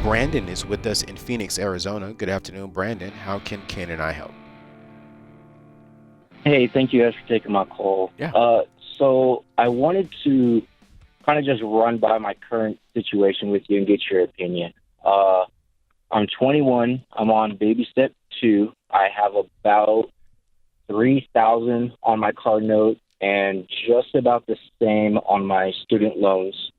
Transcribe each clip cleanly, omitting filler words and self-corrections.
Brandon is with us in Phoenix, Arizona. Good afternoon, Brandon. How can Ken and I help? Hey, thank you guys for taking my call. Yeah. So I wanted to kind of just run by my current situation with you and get your opinion. I'm 21. I'm on baby step 2. I have about $3,000 on my car note and just about the same on my student loans.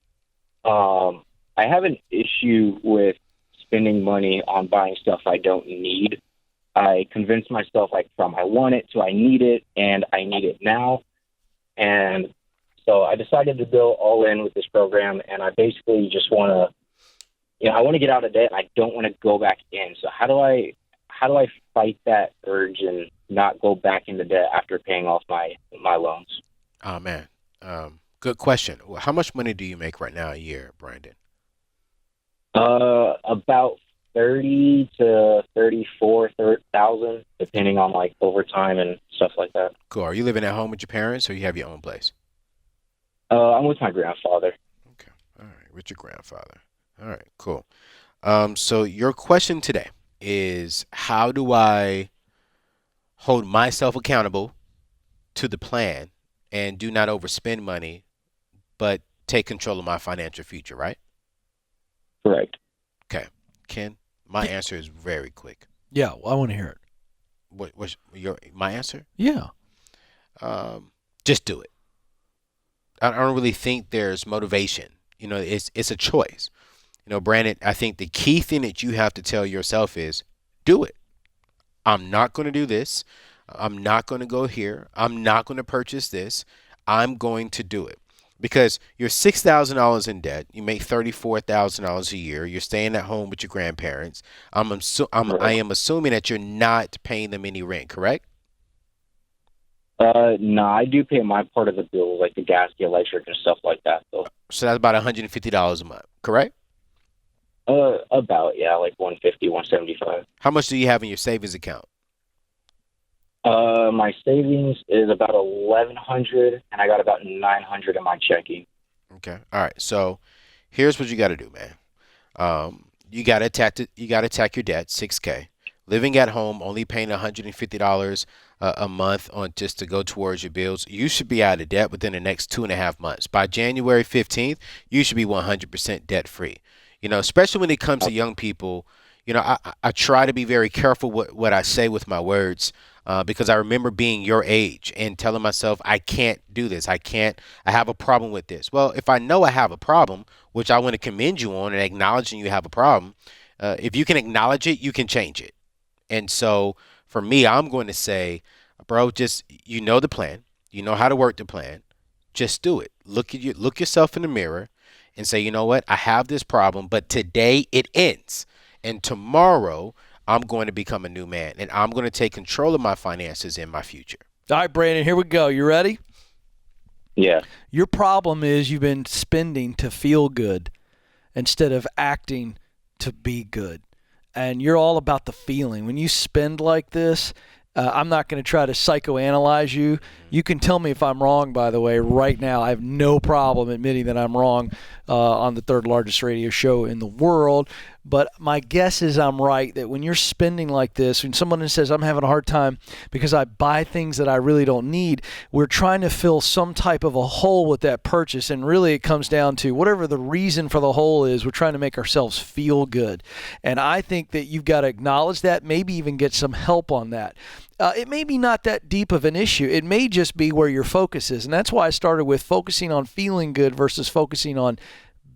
I have an issue with spending money on buying stuff I don't need. I convinced myself from I want it to I need it, and I need it now. And so I decided to go all in with this program, and I basically just want to, I want to get out of debt. I don't want to go back in. So how do I fight that urge and not go back into debt after paying off my loans? Oh, man. Good question. How much money do you make right now a year, Brandon? About 30 to 34,000, depending on overtime and stuff like that. Cool. Are you living at home with your parents, or you have your own place? I'm with my grandfather. Okay. All right. With your grandfather. All right. Cool. So your question today is, how do I hold myself accountable to the plan and do not overspend money, but take control of my financial future, right? Correct. Okay. Ken, my answer is very quick. Yeah, well, I want to hear it. What's my answer? Yeah. Just do it. I don't really think there's motivation. It's a choice. Brandon, I think the key thing that you have to tell yourself is do it. I'm not going to do this. I'm not going to go here. I'm not going to purchase this. I'm going to do it. Because you're $6,000 in debt. You make $34,000 a year. You're staying at home with your grandparents. I am assuming that you're not paying them any rent, correct? No, I do pay my part of the bill, like the gas, the electric, and stuff like that. So that's about $150 a month, correct? About, yeah, like 150, 175. How much do you have in your savings account? My savings is about 1,100, and I got about 900 in my checking. Okay. All right. So here's what you got to do, man. You got to attack your debt, $6K. Living at home, only paying $150 a month on just to go towards your bills. You should be out of debt within the next 2.5 months. By January 15th, you should be 100% debt free. Especially when it comes to young people. I try to be very careful what I say with my words. Because I remember being your age and telling myself, I can't do this. I have a problem with this. Well, if I know I have a problem, which I want to commend you on and acknowledging you have a problem, if you can acknowledge it, you can change it. And so for me, I'm going to say, bro, just, the plan, how to work the plan. Just do it. Look yourself in the mirror and say, you know what? I have this problem, but today it ends. And tomorrow I'm going to become a new man, and I'm going to take control of my finances in my future. All right, Brandon, here we go. You ready? Yeah. Your problem is you've been spending to feel good instead of acting to be good. And you're all about the feeling. When you spend like this, I'm not going to try to psychoanalyze you. You can tell me if I'm wrong, by the way, right now. I have no problem admitting that I'm wrong on the third largest radio show in the world. But my guess is I'm right, that when you're spending like this, when someone says I'm having a hard time because I buy things that I really don't need, we're trying to fill some type of a hole with that purchase. And really it comes down to whatever the reason for the hole is, we're trying to make ourselves feel good. And I think that you've got to acknowledge that, maybe even get some help on that. It may be not that deep of an issue. It may just be where your focus is. And that's why I started with focusing on feeling good versus focusing on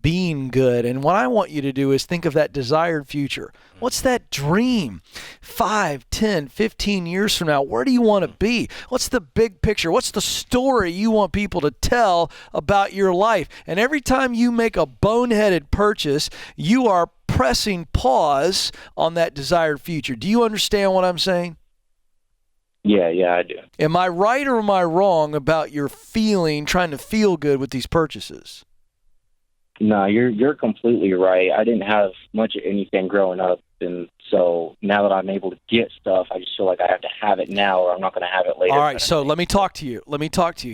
being good. And what I want you to do is think of that desired future. What's that dream? 5, 10, 15 years from now, where do you want to be? What's the big picture? What's the story you want people to tell about your life? And every time you make a boneheaded purchase, you are pressing pause on that desired future. Do you understand what I'm saying? Yeah, I do. Am I right or am I wrong about your trying to feel good with these purchases? No, you're completely right. I didn't have much of anything growing up And so now that I'm able to get stuff, I just feel like I have to have it now or I'm not going to have it later. All right, so let me talk to you.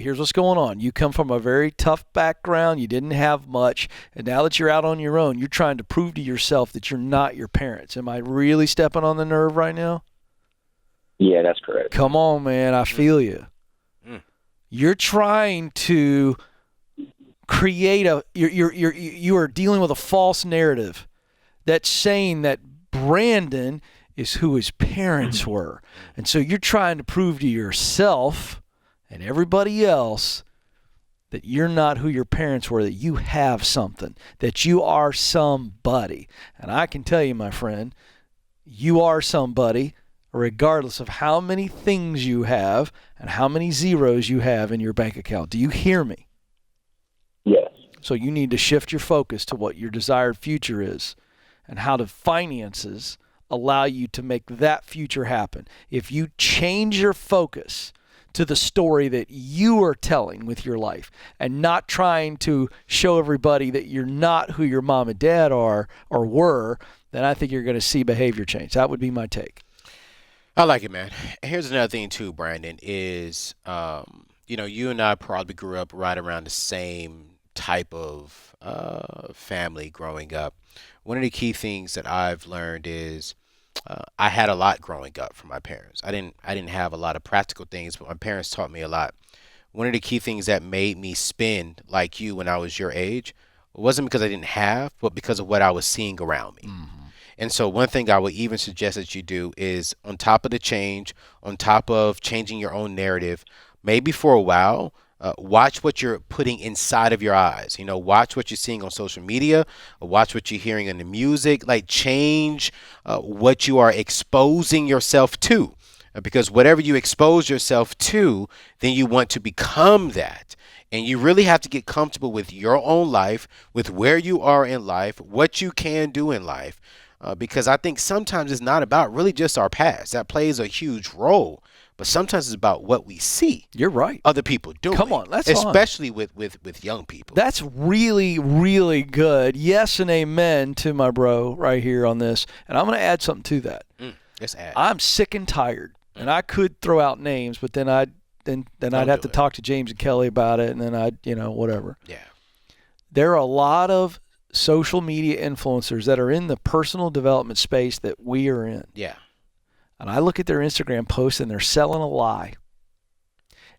Here's what's going on. You come from a very tough background. You didn't have much. And now that you're out on your own, you're trying to prove to yourself that you're not your parents. Am I really stepping on the nerve right now? Yeah, that's correct. Come on, man. I feel you. You're trying to create you are dealing with a false narrative that's saying that Brandon is who his parents were. And so you're trying to prove to yourself and everybody else that you're not who your parents were, that you have something, that you are somebody. And I can tell you, my friend, you are somebody regardless of how many things you have and how many zeros you have in your bank account. Do you hear me? Yes. So you need to shift your focus to what your desired future is and how the finances allow you to make that future happen. If you change your focus to the story that you are telling with your life and not trying to show everybody that you're not who your mom and dad are or were, then I think you're going to see behavior change. That would be my take. I like it, man. Here's another thing too, Brandon, is you and I probably grew up right around the same type of family growing up. One of the key things that I've learned is I had a lot growing up from my parents. I didn't have a lot of practical things, but my parents taught me a lot. One of the key things that made me spend like you when I was your age wasn't because I didn't have, but because of what I was seeing around me. And so one thing I would even suggest that you do is, on top of the change, on top of changing your own narrative, maybe for a while, watch what you're putting inside of your eyes. Watch what you're seeing on social media, watch what you're hearing in the music, like change what you are exposing yourself to. Because whatever you expose yourself to, then you want to become that. And you really have to get comfortable with your own life, with where you are in life, what you can do in life. Because I think sometimes it's not about really just our past. That plays a huge role. But sometimes it's about what we see. You're right. Other people doing. Come on, that's especially with young people. That's really, really good. Yes and amen to my bro right here on this. And I'm going to add something to that. Let's add. I'm sick and tired. And I could throw out names, but then I'd have to talk to James and Kelly about it, and then whatever. Yeah. There are a lot of social media influencers that are in the personal development space that we are in. Yeah. And I look at their Instagram posts and they're selling a lie.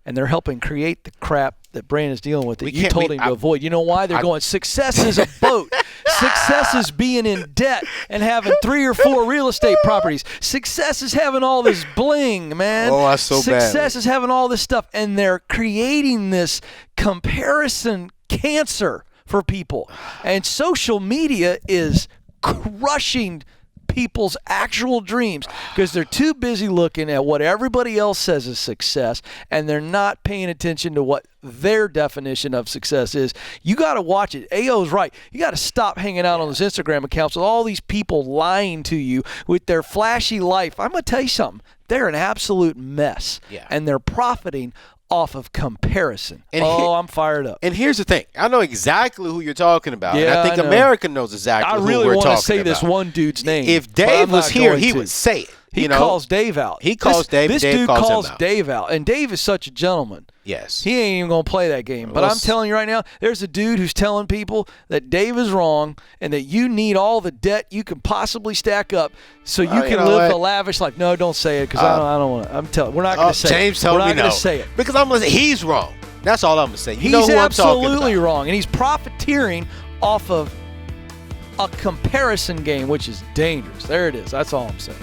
And they're helping create the crap that Brandon's dealing with that you told him to avoid. You know why? They're going, success is a boat. Success is being in debt and having 3 or 4 real estate properties. Success is having all this bling, man. Oh, that's so bad. Success is having all this stuff. And they're creating this comparison cancer for people. And social media is crushing people's actual dreams because they're too busy looking at what everybody else says is success, and they're not paying attention to what their definition of success is. You got to watch it. AO's right. You got to stop hanging out on those Instagram accounts with all these people lying to you with their flashy life. I'm going to tell you something. They're an absolute mess, and they're profiting off of comparison. And I'm fired up. And here's the thing. I know exactly who you're talking about. Yeah, and I think America knows exactly who we're talking about. I really want to say this one dude's name. If Dave was here, he would say it. He calls Dave out. He calls Dave. This dude calls Dave out. And Dave is such a gentleman. Yes. He ain't even going to play that game. But I'm telling you right now, there's a dude who's telling people that Dave is wrong and that you need all the debt you can possibly stack up so you can live a lavish life. No, don't say it because I don't want to. I'm telling. We're not going to say James it. told We're me not going to say it. Because I'm going to say he's wrong. That's all I'm going to say. You know He's who I'm talking absolutely about. wrong. And he's profiteering off of a comparison game, which is dangerous. There it is. That's all I'm saying.